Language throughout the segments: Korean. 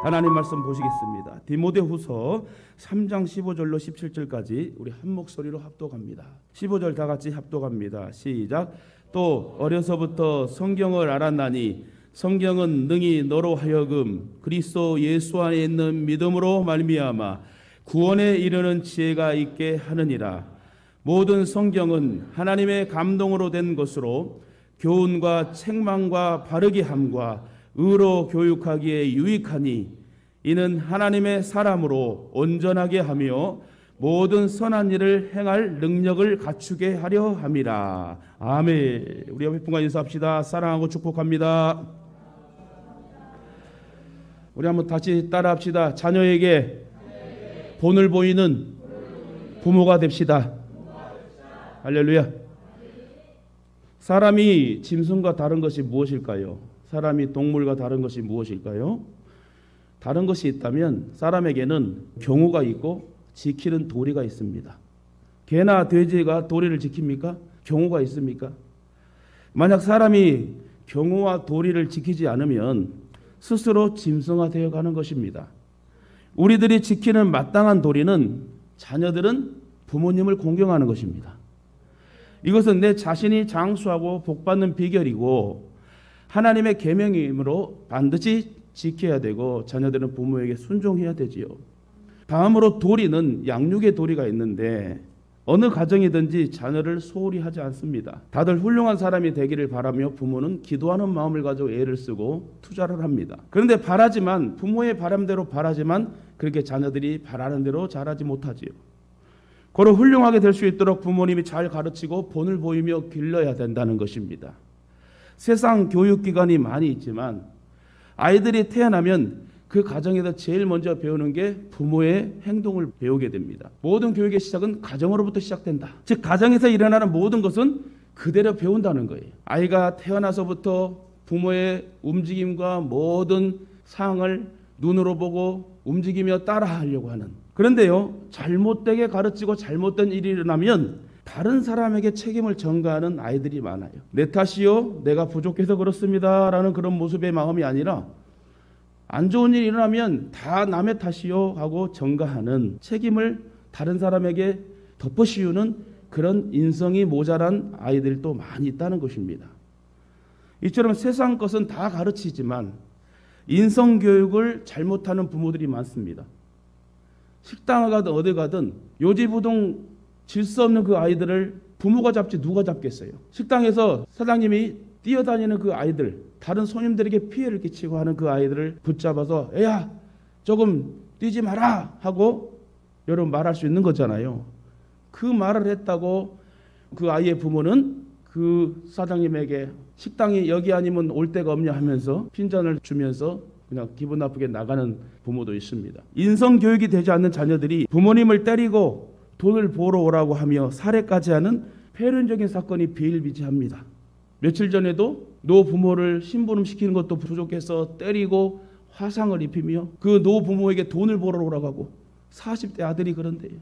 하나님 말씀 보시겠습니다. 디모데후서 3장 15절로 17절까지 우리 한 목소리로 합독합니다. 15절 다 같이 합독합니다. 시작. 또 어려서부터 성경을 알았나니 성경은 능히 너로 하여금 그리스도 예수 안에 있는 믿음으로 말미암아 구원에 이르는 지혜가 있게 하느니라. 모든 성경은 하나님의 감동으로 된 것으로 교훈과 책망과 바르게 함과 의로 교육하기에 유익하니 이는 하나님의 사람으로 온전하게 하며 모든 선한 일을 행할 능력을 갖추게 하려 함이라. 아멘. 우리 옆에 분과 인사합시다. 사랑하고 축복합니다. 우리 한번 다시 따라합시다. 자녀에게 본을 보이는 부모가 됩시다. 할렐루야. 사람이 짐승과 다른 것이 무엇일까요? 사람이 동물과 다른 것이 무엇일까요? 다른 것이 있다면 사람에게는 경우가 있고 지키는 도리가 있습니다. 개나 돼지가 도리를 지킵니까? 경우가 있습니까? 만약 사람이 경우와 도리를 지키지 않으면 스스로 짐승화되어 가는 것입니다. 우리들이 지키는 마땅한 도리는 자녀들은 부모님을 공경하는 것입니다. 이것은 내 자신이 장수하고 복받는 비결이고 하나님의 계명이므로 반드시 지켜야 되고 자녀들은 부모에게 순종해야 되지요. 다음으로 도리는 양육의 도리가 있는데 어느 가정이든지 자녀를 소홀히 하지 않습니다. 다들 훌륭한 사람이 되기를 바라며 부모는 기도하는 마음을 가지고 애를 쓰고 투자를 합니다. 그런데 부모의 바람대로 바라지만 그렇게 자녀들이 바라는 대로 자라지 못하지요. 고로 훌륭하게 될 수 있도록 부모님이 잘 가르치고 본을 보이며 길러야 된다는 것입니다. 세상 교육기관이 많이 있지만 아이들이 태어나면 그 가정에서 제일 먼저 배우는 게 부모의 행동을 배우게 됩니다. 모든 교육의 시작은 가정으로부터 시작된다. 즉 가정에서 일어나는 모든 것은 그대로 배운다는 거예요. 아이가 태어나서부터 부모의 움직임과 모든 사항을 눈으로 보고 움직이며 따라하려고 하는. 그런데요, 잘못되게 가르치고 잘못된 일이 일어나면 다른 사람에게 책임을 전가하는 아이들이 많아요. 내 탓이요, 내가 부족해서 그렇습니다 라는 그런 모습의 마음이 아니라 안 좋은 일이 일어나면 다 남의 탓이요 하고 전가하는, 책임을 다른 사람에게 덮어씌우는 그런 인성이 모자란 아이들도 많이 있다는 것입니다. 이처럼 세상 것은 다 가르치지만 인성교육을 잘못하는 부모들이 많습니다. 식당을 가든 어디 가든 요지부동 질서 없는 그 아이들을 부모가 잡지 누가 잡겠어요. 식당에서 사장님이 뛰어다니는 그 아이들, 다른 손님들에게 피해를 끼치고 하는 그 아이들을 붙잡아서 애야 조금 뛰지 마라 하고 여러분 말할 수 있는 거잖아요. 그 말을 했다고 그 아이의 부모는 그 사장님에게 식당이 여기 아니면 올 데가 없냐 하면서 핀잔을 주면서 그냥 기분 나쁘게 나가는 부모도 있습니다. 인성교육이 되지 않는 자녀들이 부모님을 때리고 돈을 벌어 오라고 하며 살해까지 하는 폐륜적인 사건이 비일비재합니다. 며칠 전에도 노부모를 심부름시키는 것도 부족해서 때리고 화상을 입히며 그 노부모에게 돈을 벌어 오라고 하고 40대 아들이 그런데요.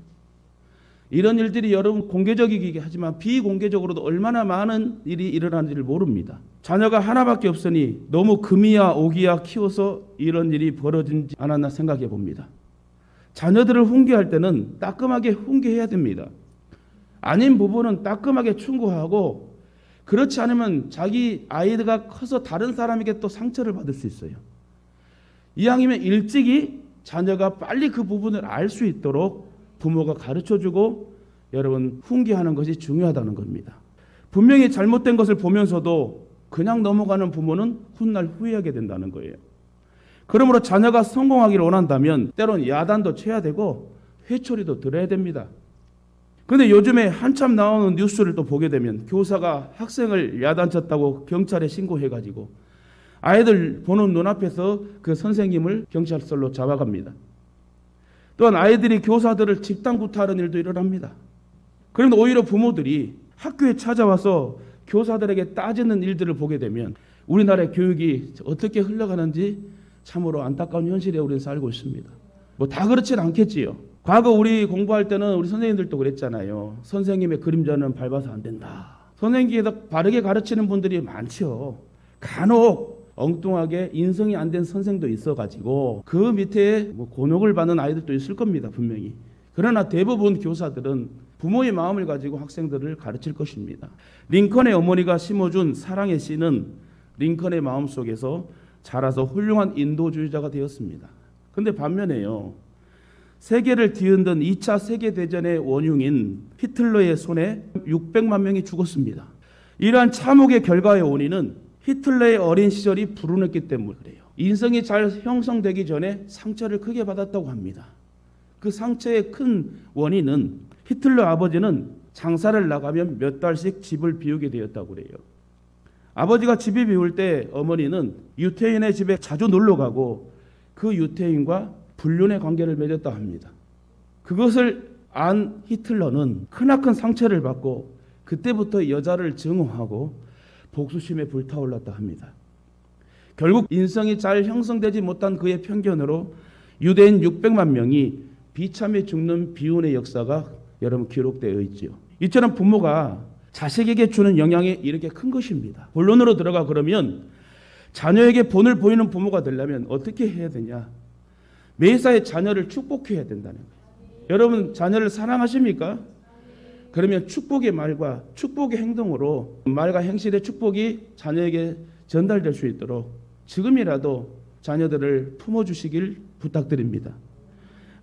이런 일들이 여러분 공개적이긴 하지만 비공개적으로도 얼마나 많은 일이 일어나는지를 모릅니다. 자녀가 하나밖에 없으니 너무 금이야 오기야 키워서 이런 일이 벌어지지 않았나 생각해 봅니다. 자녀들을 훈계할 때는 따끔하게 훈계해야 됩니다. 아닌 부부는 따끔하게 충고하고, 그렇지 않으면 자기 아이가 커서 다른 사람에게 또 상처를 받을 수 있어요. 이왕이면 일찍이 자녀가 빨리 그 부분을 알 수 있도록 부모가 가르쳐주고 여러분 훈계하는 것이 중요하다는 겁니다. 분명히 잘못된 것을 보면서도 그냥 넘어가는 부모는 훗날 후회하게 된다는 거예요. 그러므로 자녀가 성공하기를 원한다면 때론 야단도 쳐야 되고 회초리도 들어야 됩니다. 그런데 요즘에 한참 나오는 뉴스를 또 보게 되면 교사가 학생을 야단쳤다고 경찰에 신고해가지고 아이들 보는 눈앞에서 그 선생님을 경찰서로 잡아갑니다. 또한 아이들이 교사들을 집단 구타하는 일도 일어납니다. 그런데 오히려 부모들이 학교에 찾아와서 교사들에게 따지는 일들을 보게 되면 우리나라의 교육이 어떻게 흘러가는지 참으로 안타까운 현실에 우리는 살고 있습니다. 뭐 다 그렇지는 않겠지요. 과거 우리 공부할 때는 우리 선생님들도 그랬잖아요. 선생님의 그림자는 밟아서 안 된다. 선생님께서 바르게 가르치는 분들이 많죠. 간혹 엉뚱하게 인성이 안 된 선생도 있어가지고 그 밑에 뭐 곤욕을 받는 아이들도 있을 겁니다, 분명히. 그러나 대부분 교사들은 부모의 마음을 가지고 학생들을 가르칠 것입니다. 링컨의 어머니가 심어준 사랑의 씨는 링컨의 마음속에서 자라서 훌륭한 인도주의자가 되었습니다. 그런데 반면에요, 세계를 뒤흔든 2차 세계대전의 원흉인 히틀러의 손에 600만 명이 죽었습니다. 이러한 참혹의 결과의 원인은 히틀러의 어린 시절이 불운했기 때문에 그래요. 인성이 잘 형성되기 전에 상처를 크게 받았다고 합니다. 그 상처의 큰 원인은 히틀러 아버지는 장사를 나가면 몇 달씩 집을 비우게 되었다고 그래요. 아버지가 집이 비울 때 어머니는 유태인의 집에 자주 놀러 가고 그 유태인과 불륜의 관계를 맺었다 합니다. 그것을 안 히틀러는 크나큰 상처를 받고 그때부터 여자를 증오하고 복수심에 불타올랐다 합니다. 결국 인성이 잘 형성되지 못한 그의 편견으로 유대인 600만 명이 비참히 죽는 비운의 역사가 여러분 기록되어 있지요. 이처럼 부모가 자식에게 주는 영향이 이렇게 큰 것입니다. 본론으로 들어가 그러면 자녀에게 본을 보이는 부모가 되려면 어떻게 해야 되냐? 매사에 자녀를 축복해야 된다는 거예요. 여러분 자녀를 사랑하십니까? 그러면 축복의 말과 축복의 행동으로 말과 행실의 축복이 자녀에게 전달될 수 있도록 지금이라도 자녀들을 품어주시길 부탁드립니다.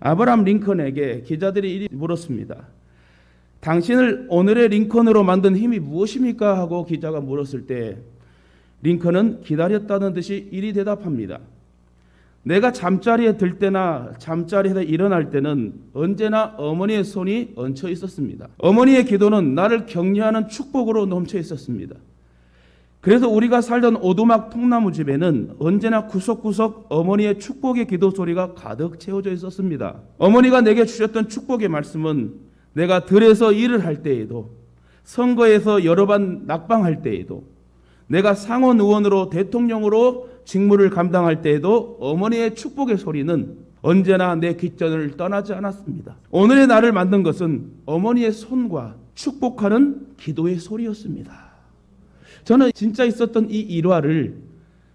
아브라함 링컨에게 기자들이 이리 물었습니다. 당신을 오늘의 링컨으로 만든 힘이 무엇입니까? 하고 기자가 물었을 때 링컨은 기다렸다는 듯이 이리 대답합니다. 내가 잠자리에 들 때나 잠자리에서 일어날 때는 언제나 어머니의 손이 얹혀 있었습니다. 어머니의 기도는 나를 격려하는 축복으로 넘쳐 있었습니다. 그래서 우리가 살던 오두막 통나무 집에는 언제나 구석구석 어머니의 축복의 기도 소리가 가득 채워져 있었습니다. 어머니가 내게 주셨던 축복의 말씀은 내가 들에서 일을 할 때에도, 선거에서 여러 번 낙방할 때에도, 내가 상원 의원으로 대통령으로 직무를 감당할 때에도 어머니의 축복의 소리는 언제나 내 귓전을 떠나지 않았습니다. 오늘의 나를 만든 것은 어머니의 손과 축복하는 기도의 소리였습니다. 저는 진짜 있었던 이 일화를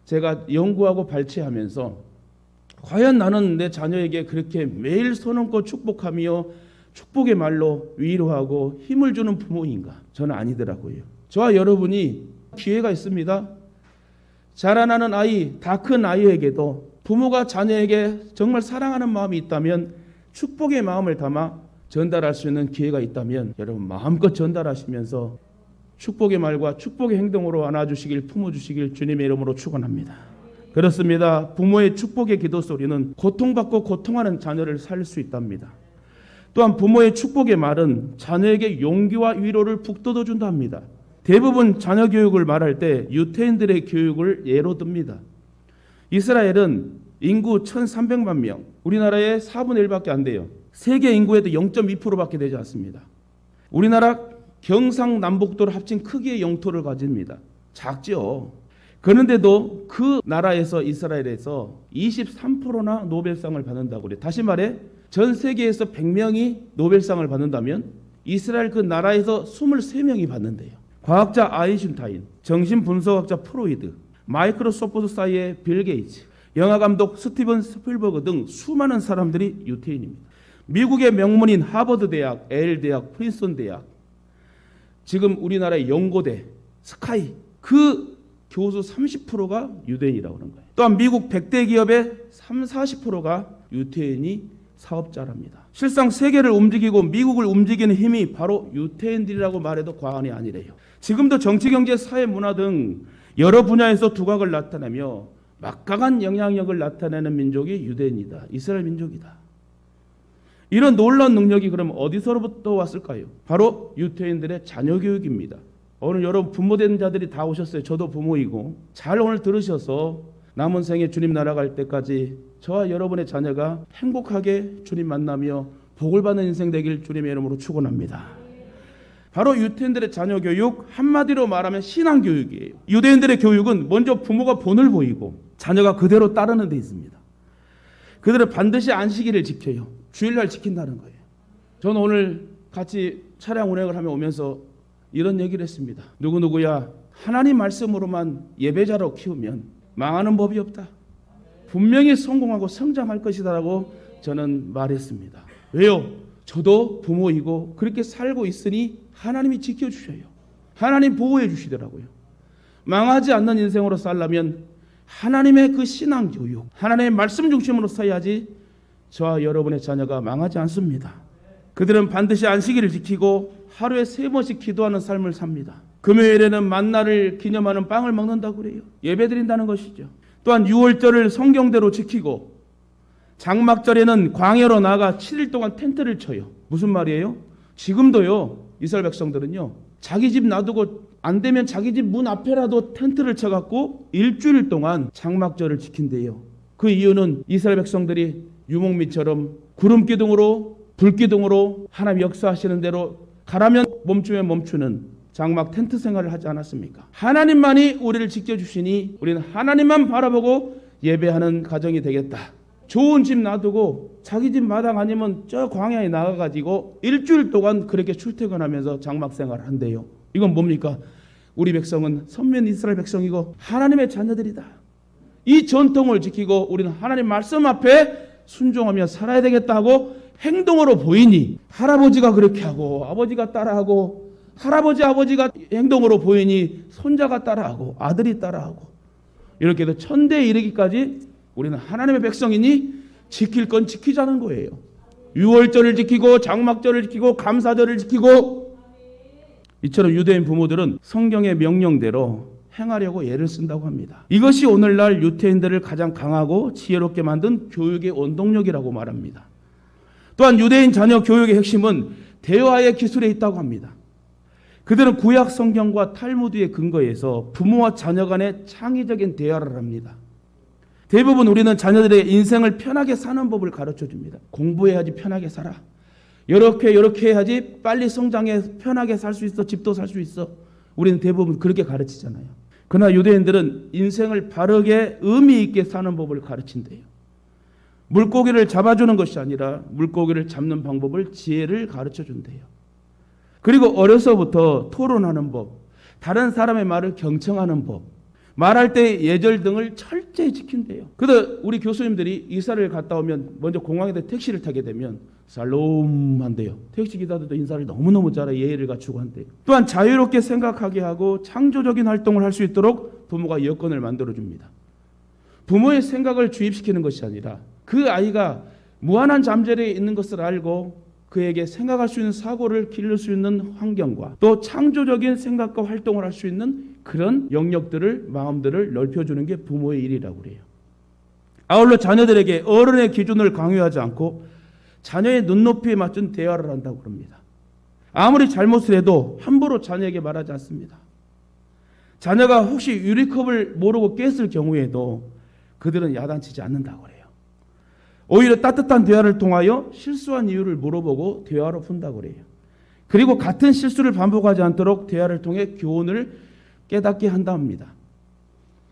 제가 연구하고 발췌하면서 과연 나는 내 자녀에게 그렇게 매일 손 얹고 축복하며 축복의 말로 위로하고 힘을 주는 부모인가? 저는 아니더라고요. 저와 여러분이 기회가 있습니다. 자라나는 아이, 다 큰 아이에게도 부모가 자녀에게 정말 사랑하는 마음이 있다면 축복의 마음을 담아 전달할 수 있는 기회가 있다면 여러분 마음껏 전달하시면서 축복의 말과 축복의 행동으로 안아주시길, 품어주시길 주님의 이름으로 축원합니다. 그렇습니다. 부모의 축복의 기도 소리는 고통받고 고통하는 자녀를 살릴 수 있답니다. 또한 부모의 축복의 말은 자녀에게 용기와 위로를 북돋워 준다 합니다. 대부분 자녀 교육을 말할 때 유태인들의 교육을 예로 듭니다. 이스라엘은 인구 1,300만 명, 우리나라의 4분의 1밖에 안 돼요. 세계 인구에도 0.2%밖에 되지 않습니다. 우리나라 경상남북도를 합친 크기의 영토를 가집니다. 작죠. 그런데도 그 나라에서 이스라엘에서 23%나 노벨상을 받는다고 그래요. 다시 말해 전 세계에서 100명이 노벨상을 받는다면 이스라엘 그 나라에서 23명이 받는데요. 과학자 아인슈타인, 정신분석학자 프로이드, 마이크로소프트사의 빌 게이츠, 영화감독 스티븐 스필버그 등 수많은 사람들이 유태인입니다. 미국의 명문인 하버드 대학, 예일 대학, 프린스턴 대학, 지금 우리나라의 연고대, 스카이, 그 교수 30%가 유대인이라고 하는 거예요. 또한 미국 100대 기업의 40%가 유태인이 사업자랍니다. 실상 세계를 움직이고 미국을 움직이는 힘이 바로 유태인들이라고 말해도 과언이 아니래요. 지금도 정치, 경제, 사회, 문화 등 여러 분야에서 두각을 나타내며 막강한 영향력을 나타내는 민족이 유대인이다. 이스라엘 민족이다. 이런 놀라운 능력이 그럼 어디서부터 왔을까요? 바로 유태인들의 자녀 교육입니다. 오늘 여러분 부모된 자들이 다 오셨어요. 저도 부모이고 잘 오늘 들으셔서 남은 생에 주님 나라 갈 때까지 저와 여러분의 자녀가 행복하게 주님 만나며 복을 받는 인생 되길 주님의 이름으로 축원합니다. 바로 유태인들의 자녀 교육, 한마디로 말하면 신앙 교육이에요. 유대인들의 교육은 먼저 부모가 본을 보이고 자녀가 그대로 따르는 데 있습니다. 그들은 반드시 안식일을 지켜요. 주일날 지킨다는 거예요. 저는 오늘 같이 차량 운행을 하며 오면서 이런 얘기를 했습니다. 누구누구야 하나님 말씀으로만 예배자로 키우면 망하는 법이 없다. 분명히 성공하고 성장할 것이다라고 저는 말했습니다. 왜요? 저도 부모이고 그렇게 살고 있으니 하나님이 지켜주셔요. 하나님 보호해 주시더라고요. 망하지 않는 인생으로 살려면 하나님의 그 신앙교육, 하나님의 말씀 중심으로 서야지 저와 여러분의 자녀가 망하지 않습니다. 그들은 반드시 안식일을 지키고 하루에 3번씩 기도하는 삶을 삽니다. 금요일에는 만나를 기념하는 빵을 먹는다고 그래요. 예배드린다는 것이죠. 또한 6월절을 성경대로 지키고 장막절에는 광야로 나가 7일 동안 텐트를 쳐요. 무슨 말이에요? 지금도요, 이스라엘 백성들은요, 자기 집 놔두고 안 되면 자기 집 문 앞에라도 텐트를 쳐갖고 일주일 동안 장막절을 지킨대요. 그 이유는 이스라엘 백성들이 유목민처럼 구름기둥으로 불기둥으로 하나님 역사하시는 대로 가라면 멈추면 멈추는 장막 텐트 생활을 하지 않았습니까? 하나님만이 우리를 지켜주시니 우리는 하나님만 바라보고 예배하는 가정이 되겠다. 좋은 집 놔두고 자기 집 마당 아니면 저 광야에 나가가지고 일주일 동안 그렇게 출퇴근하면서 장막 생활을 한대요. 이건 뭡니까? 우리 백성은 선민 이스라엘 백성이고 하나님의 자녀들이다. 이 전통을 지키고 우리는 하나님 말씀 앞에 순종하며 살아야 되겠다 하고 행동으로 보이니 할아버지가 그렇게 하고 아버지가 따라하고 할아버지 아버지가 행동으로 보이니 손자가 따라하고 아들이 따라하고 이렇게 해서 천대에 이르기까지 우리는 하나님의 백성이니 지킬 건 지키자는 거예요. 6월절을 지키고 장막절을 지키고 감사절을 지키고 이처럼 유대인 부모들은 성경의 명령대로 행하려고 애를 쓴다고 합니다. 이것이 오늘날 유태인들을 가장 강하고 지혜롭게 만든 교육의 원동력이라고 말합니다. 또한 유대인 자녀 교육의 핵심은 대화의 기술에 있다고 합니다. 그들은 구약 성경과 탈무드의 근거에서 부모와 자녀 간의 창의적인 대화를 합니다. 대부분 우리는 자녀들의 인생을 편하게 사는 법을 가르쳐 줍니다. 공부해야지 편하게 살아. 이렇게 해야지 빨리 성장해 편하게 살 수 있어. 집도 살 수 있어. 우리는 대부분 그렇게 가르치잖아요. 그러나 유대인들은 인생을 바르게 의미 있게 사는 법을 가르친대요. 물고기를 잡아주는 것이 아니라 물고기를 잡는 방법을 지혜를 가르쳐 준대요. 그리고 어려서부터 토론하는 법, 다른 사람의 말을 경청하는 법, 말할 때 예절 등을 철저히 지킨대요. 그래서 우리 교수님들이 이사를 갔다 오면 먼저 공항에다 택시를 타게 되면 살롬 한대요. 택시 기사들도 인사를 너무너무 잘해 예의를 갖추고 한대요. 또한 자유롭게 생각하게 하고 창조적인 활동을 할 수 있도록 부모가 여건을 만들어줍니다. 부모의 생각을 주입시키는 것이 아니라 그 아이가 무한한 잠재력에 있는 것을 알고 그에게 생각할 수 있는 사고를 기를 수 있는 환경과 또 창조적인 생각과 활동을 할 수 있는 그런 영역들을 마음들을 넓혀주는 게 부모의 일이라고 그래요. 아울러 자녀들에게 어른의 기준을 강요하지 않고 자녀의 눈높이에 맞춘 대화를 한다고 합니다. 아무리 잘못을 해도 함부로 자녀에게 말하지 않습니다. 자녀가 혹시 유리컵을 모르고 깼을 경우에도 그들은 야단치지 않는다고 해요. 오히려 따뜻한 대화를 통하여 실수한 이유를 물어보고 대화로 푼다고 그래요. 그리고 같은 실수를 반복하지 않도록 대화를 통해 교훈을 깨닫게 한다 합니다.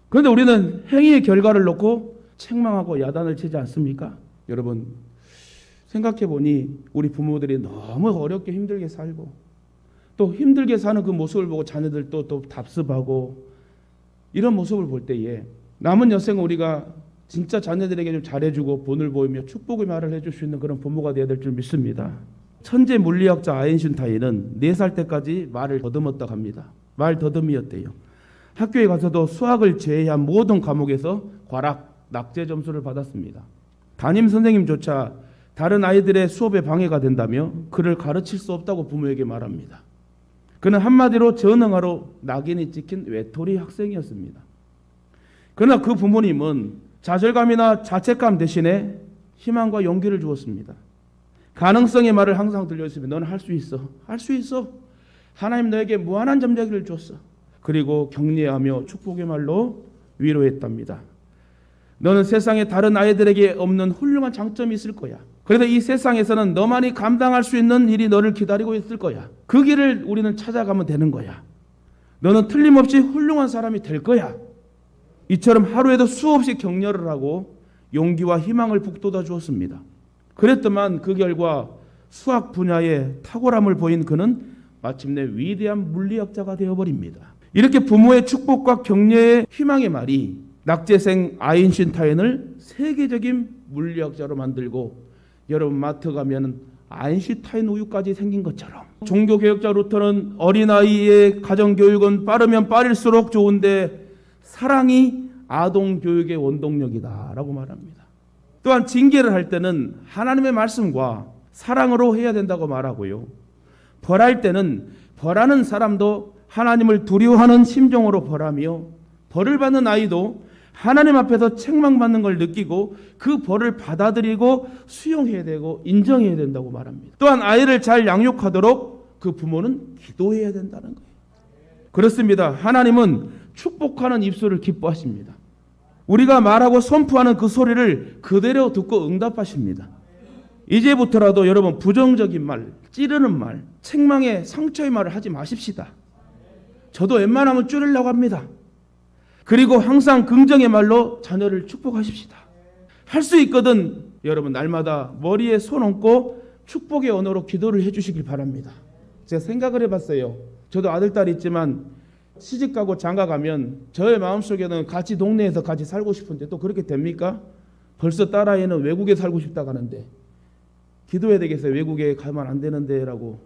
그런데 우리는 행위의 결과를 놓고 책망하고 야단을 치지 않습니까? 여러분 생각해 보니 우리 부모들이 너무 어렵게 힘들게 살고 또 힘들게 사는 그 모습을 보고 자녀들도 또 답습하고 이런 모습을 볼 때에 남은 여생은 우리가 진짜 자녀들에게 좀 잘해주고 본을 보이며 축복의 말을 해줄 수 있는 그런 부모가 되어야 될 줄 믿습니다. 천재 물리학자 아인슈타인은 4살 때까지 말을 더듬었다고 합니다. 말 더듬이였대요. 학교에 가서도 수학을 제외한 모든 과목에서 과락, 낙제 점수를 받았습니다. 담임 선생님조차 다른 아이들의 수업에 방해가 된다며 그를 가르칠 수 없다고 부모에게 말합니다. 그는 한마디로 전응하러 낙인이 찍힌 외톨이 학생이었습니다. 그러나 그 부모님은 좌절감이나 자책감 대신에 희망과 용기를 주었습니다. 가능성의 말을 항상 들려주시면 너는 할 수 있어. 할 수 있어. 하나님 너에게 무한한 잠재력을 줬어. 그리고 격려하며 축복의 말로 위로했답니다. 너는 세상에 다른 아이들에게 없는 훌륭한 장점이 있을 거야. 그래서 이 세상에서는 너만이 감당할 수 있는 일이 너를 기다리고 있을 거야. 그 길을 우리는 찾아가면 되는 거야. 너는 틀림없이 훌륭한 사람이 될 거야. 이처럼 하루에도 수없이 격려를 하고 용기와 희망을 북돋아 주었습니다. 그랬더만 그 결과 수학 분야에 탁월함을 보인 그는 마침내 위대한 물리학자가 되어버립니다. 이렇게 부모의 축복과 격려의 희망의 말이 낙제생 아인슈타인을 세계적인 물리학자로 만들고, 여러분 마트 가면은 아인슈타인 우유까지 생긴 것처럼, 종교개혁자 루터는 어린아이의 가정교육은 빠르면 빠를수록 좋은데 사랑이 아동교육의 원동력이다 라고 말합니다. 또한 징계를 할 때는 하나님의 말씀과 사랑으로 해야 된다고 말하고요. 벌할 때는 벌하는 사람도 하나님을 두려워하는 심정으로 벌하며, 벌을 받는 아이도 하나님 앞에서 책망받는 걸 느끼고 그 벌을 받아들이고 수용해야 되고 인정해야 된다고 말합니다. 또한 아이를 잘 양육하도록 그 부모는 기도해야 된다는 거예요. 그렇습니다. 하나님은 축복하는 입술을 기뻐하십니다. 우리가 말하고 선포하는 그 소리를 그대로 듣고 응답하십니다. 이제부터라도 여러분 부정적인 말, 찌르는 말, 책망의 상처의 말을 하지 마십시다. 저도 웬만하면 줄이려고 합니다. 그리고 항상 긍정의 말로 자녀를 축복하십시다. 할 수 있거든 여러분 날마다 머리에 손 얹고 축복의 언어로 기도를 해주시길 바랍니다. 제가 생각을 해봤어요. 저도 아들, 딸이 있지만 시집가고 장가가면 저의 마음속에는 같이 동네에서 같이 살고 싶은데 또 그렇게 됩니까? 벌써 딸아이는 외국에 살고 싶다고 하는데 기도해야 되겠어요. 외국에 가면 안 되는데 라고.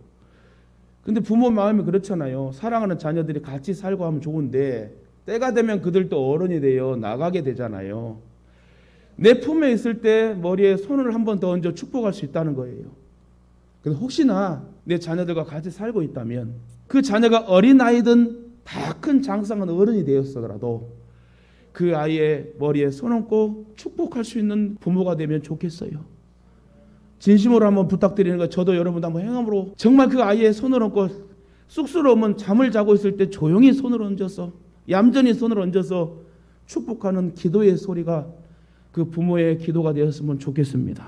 근데 부모 마음이 그렇잖아요. 사랑하는 자녀들이 같이 살고 하면 좋은데 때가 되면 그들도 어른이 되어 나가게 되잖아요. 내 품에 있을 때 머리에 손을 한 번 더 얹어 축복할 수 있다는 거예요. 근데 혹시나 내 자녀들과 같이 살고 있다면 그 자녀가 어린아이든 다 큰 장성한 어른이 되었더라도 그 아이의 머리에 손 얹고 축복할 수 있는 부모가 되면 좋겠어요. 진심으로 한번 부탁드리는 거, 저도 여러분도 한번 행함으로 정말 그 아이의 손을 얹고 쑥스러우면 잠을 자고 있을 때 조용히 손을 얹어서 얌전히 손을 얹어서 축복하는 기도의 소리가 그 부모의 기도가 되었으면 좋겠습니다.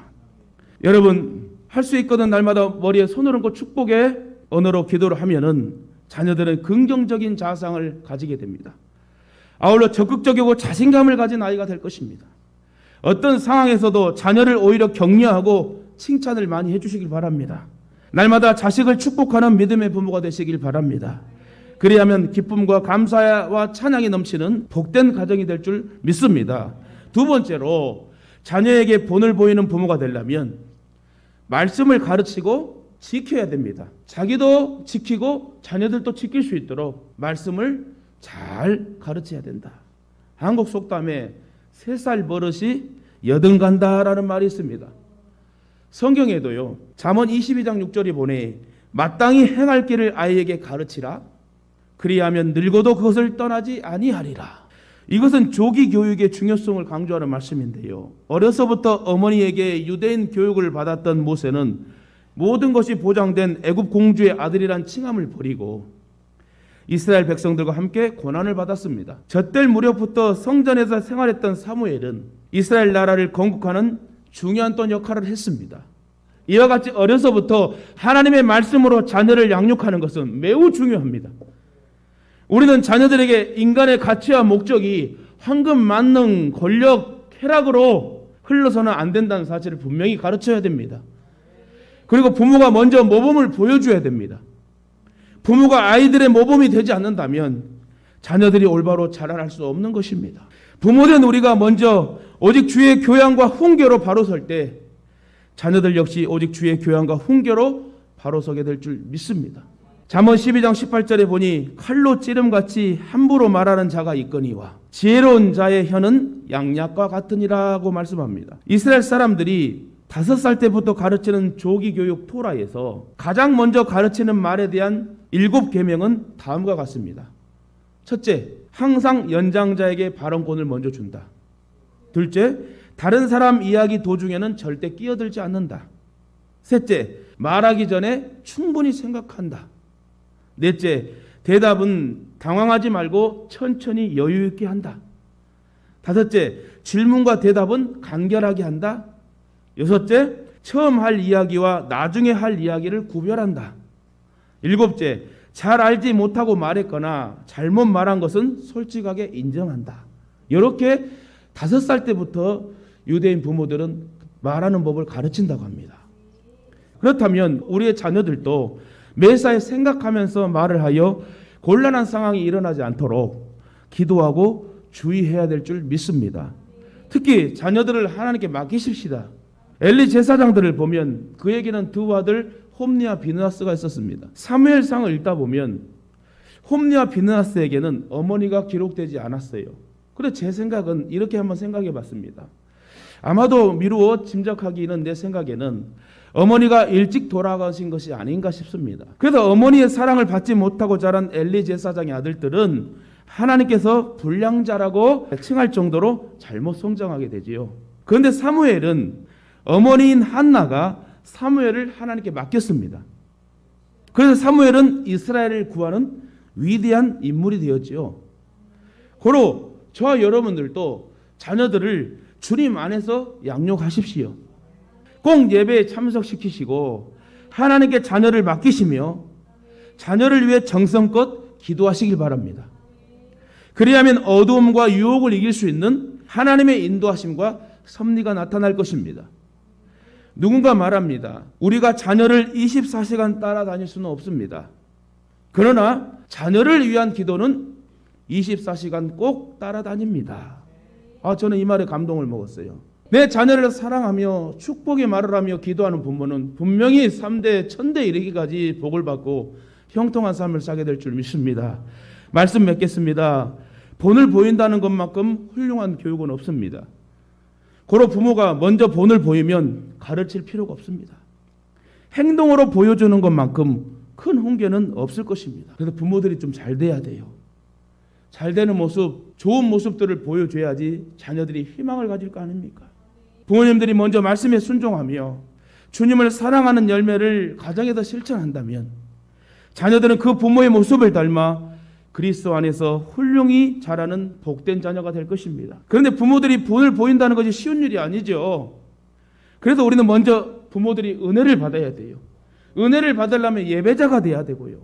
여러분 할 수 있거든 날마다 머리에 손을 얹고 축복의 언어로 기도를 하면은 자녀들은 긍정적인 자상을 가지게 됩니다. 아울러 적극적이고 자신감을 가진 아이가 될 것입니다. 어떤 상황에서도 자녀를 오히려 격려하고 칭찬을 많이 해주시길 바랍니다. 날마다 자식을 축복하는 믿음의 부모가 되시길 바랍니다. 그리하면 기쁨과 감사와 찬양이 넘치는 복된 가정이 될 줄 믿습니다. 두 번째로 자녀에게 본을 보이는 부모가 되려면 말씀을 가르치고 지켜야 됩니다. 자기도 지키고 자녀들도 지킬 수 있도록 말씀을 잘 가르쳐야 된다. 한국 속담에 3살 버릇이 여든 간다라는 말이 있습니다. 성경에도요. 잠언 22장 6절이 보니 마땅히 행할 길을 아이에게 가르치라. 그리하면 늙어도 그것을 떠나지 아니하리라. 이것은 조기 교육의 중요성을 강조하는 말씀인데요. 어려서부터 어머니에게 유대인 교육을 받았던 모세는 모든 것이 보장된 애굽 공주의 아들이란 칭함을 버리고 이스라엘 백성들과 함께 고난을 받았습니다. 젖될 무렵부터 성전에서 생활했던 사무엘은 이스라엘 나라를 건국하는 중요한 또 역할을 했습니다. 이와 같이 어려서부터 하나님의 말씀으로 자녀를 양육하는 것은 매우 중요합니다. 우리는 자녀들에게 인간의 가치와 목적이 황금, 만능, 권력, 쾌락으로 흘러서는 안 된다는 사실을 분명히 가르쳐야 됩니다. 그리고 부모가 먼저 모범을 보여줘야 됩니다. 부모가 아이들의 모범이 되지 않는다면 자녀들이 올바로 자라날 수 없는 것입니다. 부모된 우리가 먼저 오직 주의 교양과 훈계로 바로 설 때 자녀들 역시 오직 주의 교양과 훈계로 바로 서게 될 줄 믿습니다. 잠언 12장 18절에 보니 칼로 찌름같이 함부로 말하는 자가 있거니와 지혜로운 자의 혀는 양약과 같으니라고 말씀합니다. 이스라엘 사람들이 5살 때부터 가르치는 조기 교육 토라에서 가장 먼저 가르치는 말에 대한 7계명은 다음과 같습니다. 첫째, 항상 연장자에게 발언권을 먼저 준다. 둘째, 다른 사람 이야기 도중에는 절대 끼어들지 않는다. 셋째, 말하기 전에 충분히 생각한다. 넷째, 대답은 당황하지 말고 천천히 여유 있게 한다. 다섯째, 질문과 대답은 간결하게 한다. 여섯째, 처음 할 이야기와 나중에 할 이야기를 구별한다. 일곱째, 잘 알지 못하고 말했거나 잘못 말한 것은 솔직하게 인정한다. 이렇게 5살 때부터 유대인 부모들은 말하는 법을 가르친다고 합니다. 그렇다면 우리의 자녀들도 매사에 생각하면서 말을 하여 곤란한 상황이 일어나지 않도록 기도하고 주의해야 될 줄 믿습니다. 특히 자녀들을 하나님께 맡기십시다. 엘리 제사장들을 보면 그에게는 두 아들 홈니와 비느하스가 있었습니다. 사무엘상을 읽다 보면 홈니와 비느하스에게는 어머니가 기록되지 않았어요. 그래서 제 생각은 이렇게 한번 생각해 봤습니다. 아마도 미루어 짐작하기는 내 생각에는 어머니가 일찍 돌아가신 것이 아닌가 싶습니다. 그래서 어머니의 사랑을 받지 못하고 자란 엘리 제사장의 아들들은 하나님께서 불량자라고 칭할 정도로 잘못 성장하게 되지요. 그런데 사무엘은 어머니인 한나가 사무엘을 하나님께 맡겼습니다. 그래서 사무엘은 이스라엘을 구하는 위대한 인물이 되었지요. 고로 저와 여러분들도 자녀들을 주님 안에서 양육하십시오. 꼭 예배에 참석시키시고 하나님께 자녀를 맡기시며 자녀를 위해 정성껏 기도하시길 바랍니다. 그리하면 어두움과 유혹을 이길 수 있는 하나님의 인도하심과 섭리가 나타날 것입니다. 누군가 말합니다. 우리가 자녀를 24시간 따라다닐 수는 없습니다. 그러나 자녀를 위한 기도는 24시간 꼭 따라다닙니다. 저는 이 말에 감동을 먹었어요. 내 자녀를 사랑하며 축복의 말을 하며 기도하는 부모는 분명히 3대, 1000대 이르기까지 복을 받고 형통한 삶을 살게 될 줄 믿습니다. 말씀 맺겠습니다. 본을 보인다는 것만큼 훌륭한 교육은 없습니다. 고로 부모가 먼저 본을 보이면 가르칠 필요가 없습니다. 행동으로 보여주는 것만큼 큰 훈계는 없을 것입니다. 그래서 부모들이 좀 잘 돼야 돼요. 잘 되는 모습, 좋은 모습들을 보여줘야지 자녀들이 희망을 가질 거 아닙니까? 부모님들이 먼저 말씀에 순종하며 주님을 사랑하는 열매를 가정에서 실천한다면 자녀들은 그 부모의 모습을 닮아 그리스도 안에서 훌륭히 자라는 복된 자녀가 될 것입니다. 그런데 부모들이 본을 보인다는 것이 쉬운 일이 아니죠. 그래서 우리는 먼저 부모들이 은혜를 받아야 돼요. 은혜를 받으려면 예배자가 돼야 되고요.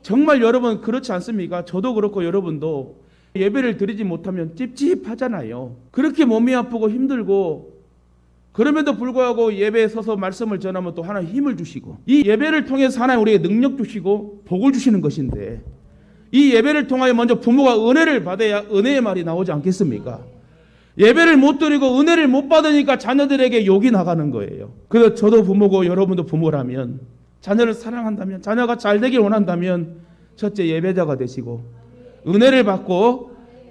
정말 여러분 그렇지 않습니까? 저도 그렇고 여러분도 예배를 드리지 못하면 찝찝하잖아요. 그렇게 몸이 아프고 힘들고 그럼에도 불구하고 예배에 서서 말씀을 전하면 또 하나님 힘을 주시고 이 예배를 통해서 하나님 우리에게 능력 주시고 복을 주시는 것인데 이 예배를 통하여 먼저 부모가 은혜를 받아야 은혜의 말이 나오지 않겠습니까? 예배를 못 드리고 은혜를 못 받으니까 자녀들에게 욕이 나가는 거예요. 그래서 저도 부모고 여러분도 부모라면 자녀를 사랑한다면 자녀가 잘 되길 원한다면 첫째 예배자가 되시고 은혜를 받고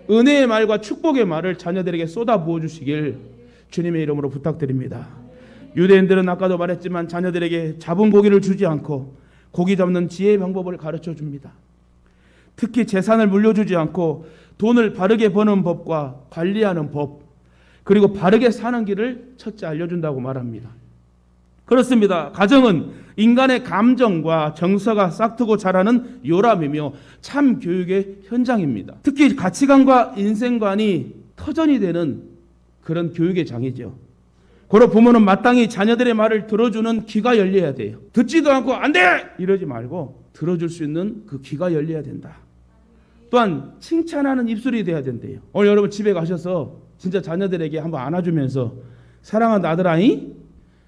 은혜의 말과 축복의 말을 자녀들에게 쏟아 부어 주시길 주님의 이름으로 부탁드립니다. 유대인들은 아까도 말했지만 자녀들에게 잡은 고기를 주지 않고 고기 잡는 지혜의 방법을 가르쳐 줍니다. 특히 재산을 물려주지 않고 돈을 바르게 버는 법과 관리하는 법 그리고 바르게 사는 길을 첫째 알려준다고 말합니다. 그렇습니다. 가정은 인간의 감정과 정서가 싹트고 자라는 요람이며 참 교육의 현장입니다. 특히 가치관과 인생관이 터전이 되는 그런 교육의 장이죠. 고로 부모는 마땅히 자녀들의 말을 들어주는 귀가 열려야 돼요. 듣지도 않고 안 돼! 이러지 말고 들어줄 수 있는 그 귀가 열려야 된다. 또한 칭찬하는 입술이 돼야 된대요. 오늘 여러분 집에 가셔서 진짜 자녀들에게 한번 안아주면서 사랑한다 아들아이,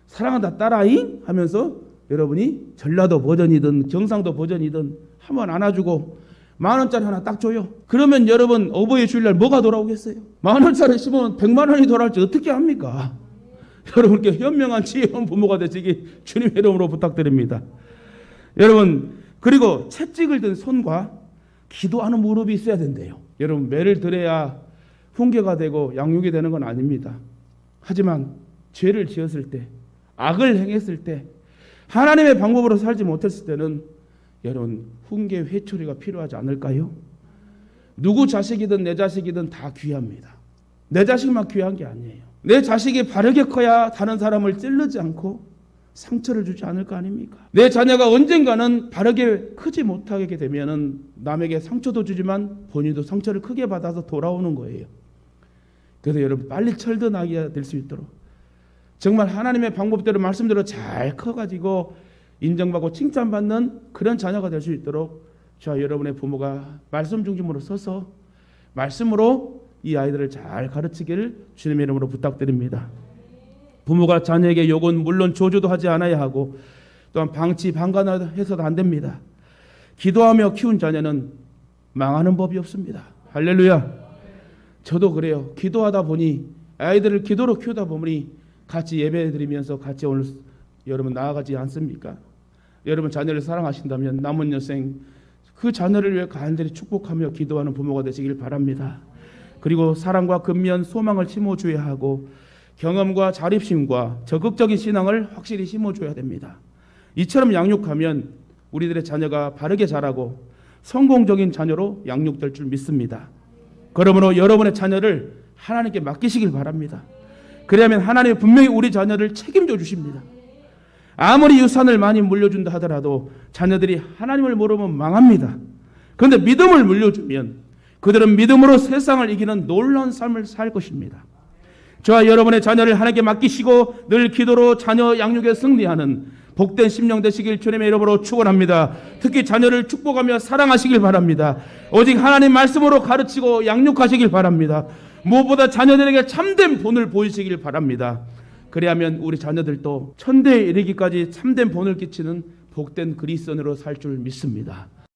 사랑한다 딸아이 하면서 여러분이 전라도 버전이든 경상도 버전이든 한번 안아주고 10,000원짜리 하나 딱 줘요. 그러면 여러분 어버이 주일날 뭐가 돌아오겠어요? 10,000원짜리 씹으면 100만 원이 돌아올지 어떻게 합니까? 여러분께 현명한 지혜로운 부모가 되시기 주님의 이름으로 부탁드립니다. 여러분 그리고 채찍을 든 손과 기도하는 무릎이 있어야 된대요. 여러분 매를 들어야 훈계가 되고 양육이 되는 건 아닙니다. 하지만 죄를 지었을 때 악을 행했을 때 하나님의 방법으로 살지 못했을 때는 여러분 훈계 회초리가 필요하지 않을까요? 누구 자식이든 내 자식이든 다 귀합니다. 내 자식만 귀한 게 아니에요. 내 자식이 바르게 커야 다른 사람을 찔르지 않고 상처를 주지 않을 거 아닙니까? 내 자녀가 언젠가는 바르게 크지 못하게 되면은 남에게 상처도 주지만 본인도 상처를 크게 받아서 돌아오는 거예요. 그래서 여러분 빨리 철든하게 될 수 있도록 정말 하나님의 방법대로 말씀대로 잘 커가지고 인정받고 칭찬받는 그런 자녀가 될 수 있도록 저와 여러분의 부모가 말씀 중심으로 서서 말씀으로 이 아이들을 잘 가르치기를 주님의 이름으로 부탁드립니다. 부모가 자녀에게 욕은 물론 조주도 하지 않아야 하고 또한 방치 방관해서도 안 됩니다. 기도하며 키운 자녀는 망하는 법이 없습니다. 할렐루야. 저도 그래요. 기도하다 보니 아이들을 기도로 키우다 보니 같이 예배드리면서 같이 오늘 여러분 나아가지 않습니까? 여러분 자녀를 사랑하신다면 남은 여생 그 자녀를 위해 간절히 축복하며 기도하는 부모가 되시길 바랍니다. 그리고 사랑과 근면 소망을 심어줘야 하고 경험과 자립심과 적극적인 신앙을 확실히 심어줘야 됩니다. 이처럼 양육하면 우리들의 자녀가 바르게 자라고 성공적인 자녀로 양육될 줄 믿습니다. 그러므로 여러분의 자녀를 하나님께 맡기시길 바랍니다. 그래야만 하나님은 분명히 우리 자녀를 책임져 주십니다. 아무리 유산을 많이 물려준다 하더라도 자녀들이 하나님을 모르면 망합니다. 그런데 믿음을 물려주면 그들은 믿음으로 세상을 이기는 놀라운 삶을 살 것입니다. 저와 여러분의 자녀를 하나님께 맡기시고 늘 기도로 자녀 양육에 승리하는 복된 심령 되시길 주님의 이름으로 축원합니다. 특히 자녀를 축복하며 사랑하시길 바랍니다. 오직 하나님 말씀으로 가르치고 양육하시길 바랍니다. 무엇보다 자녀들에게 참된 본을 보이시길 바랍니다. 그래야면 우리 자녀들도 천대에 이르기까지 참된 본을 끼치는 복된 그리스도인으로 살 줄 믿습니다.